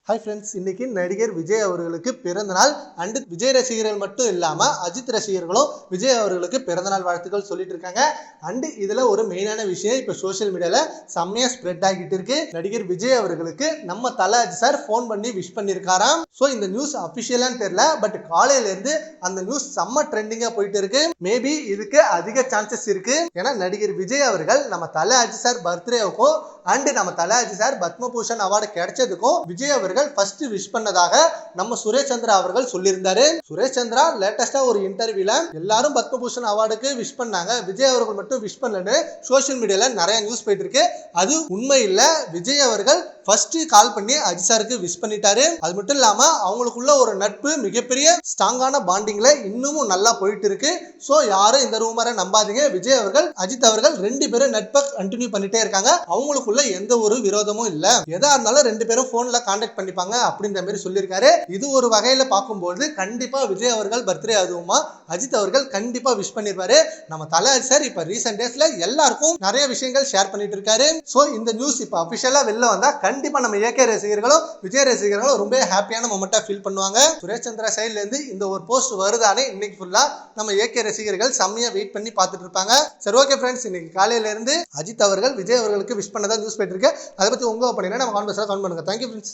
Hi friends, இன்னைக்கு நடிகர் விஜய் அவர்களுக்கு பிறந்தநாள். அண்ட் விஜய் ரசிகர்கள் மட்டும் இல்லாமல் அஜித் ரசிகர்களும் விஜய் அவர்களுக்கு பிறந்தநாள் வாழ்த்துக்கள் சொல்லிட்டு இருக்காங்க. அண்ட் இதில் ஒரு மெயினான விஷயம் இப்போ சோஷியல் மீடியாவில் செம்மையாக ஸ்ப்ரெட் ஆகிட்டு இருக்கு. நடிகர் விஜய் அவர்களுக்கு நம்ம தல அஜித் சார் ஃபோன் பண்ணி விஷ் பண்ணியிருக்காராம். ஸோ இந்த நியூஸ் அஃபிஷியலான்னு தெரியல, பட் காலையிலேருந்து அந்த நியூஸ் செம்ம ட்ரெண்டிங்காக போயிட்டு இருக்கு. மேபி இதுக்கு அதிக சான்சஸ் இருக்கு. ஏன்னா நடிகர் விஜய் அவர்கள் நம்ம தல அஜித் சார் பர்த்டேவுக்கும் அண்ட் நம்ம தல அஜித் சார் பத்மபூஷன் அவார்டு கிடைச்சதுக்கும் விஜய் அவர்கள் ஃபர்ஸ்ட் விஷ் பண்ணதாக நம்ம சுரேஷ் சந்திரா அவர்கள் சொல்லியிருந்தாரு. சுரேஷ் சந்திரா லேட்டஸ்டா ஒரு இன்டர்வியூல எல்லாரும் பத்மபூஷன் அவார்டுக்கு விஷ் பண்ணாங்க, விஜய் அவர்கள் மட்டும் விஷ் பண்ணலன்னு சோஷியல் மீடியால நிறைய நியூஸ் போயிட்டு இருக்கு. அது உண்மை இல்ல. விஜய் அவர்கள் ஃபர்ஸ்ட் கால் பண்ணி அஜித் சாருக்கு விஷ் பண்ணிட்டாரு. அது மட்டும் இல்லாம அவங்களுக்குள்ள ஒரு நட்பு மிகப்பெரிய ஸ்ட்ராங்கான பாண்டிங்ல இன்னமும் நல்லா போயிட்டு இருக்கு. ஸோ யாரும் இந்த ரூமரை நம்பாதீங்க. விஜய் அவர்கள் அஜித் அவர்கள் ரெண்டு பேரும் நட்பை கண்டினியூ பண்ணிட்டே இருக்காங்க. அவங்களுக்குள்ள எந்த ஒரு விரோதமும் இல்ல. எதா இருந்தாலும் ரெண்டு பேரும் போன்ல கான்டாக்ட் பண்ணிப்பாங்க அப்படின்ற மாதிரி சொல்லியிருக்காரு. இது ஒரு வகையில பார்க்கும்போது கண்டிப்பா விஜய் அவர்கள் பர்த்டே அதுவுமா அஜித் அவர்கள் கண்டிப்பா விஷ் பண்ணிருப்பாரு. நம்ம தல அஜித் சார் இப்ப ரீசெண்ட் டேஸ்ல எல்லாருக்கும் நிறைய விஷயங்கள் ஷேர் பண்ணிட்டு இருக்காரு. சோ இந்த நியூஸ் இப்ப அபிஷியலா வெளில வந்தா கண்டிப்பா நம்ம ஏகே ரசிகர்களும் விஜய் ரசிகர்களும் ரொம்ப ஹாப்பியான மொமெண்டா ஃபீல் பண்ணுவாங்க. சுரேஷ் சந்திரா சைட்ல இருந்து இந்த ஒரு போஸ்ட் வருதானே இன்னைக்கு ஃபுல்லா நம்ம ஏகே ரசிகர்கள் செம்மையா வெயிட் பண்ணி பார்த்துட்டு இருப்பாங்க. சரி, ஓகே ஃப்ரெண்ட்ஸ், இன்னைக்கு காலையில இருந்து அஜித் அவர்கள் விஜய் அவர்களுக்கு விஷ் பண்ணதா நியூஸ் போயிட்டு இருக்கு. அதை பத்தி உங்க ஒப்பீனியனை நம்ம கான்வர்சேஷன்ல கமெண்ட் பண்ணுங்க. Thank you friends.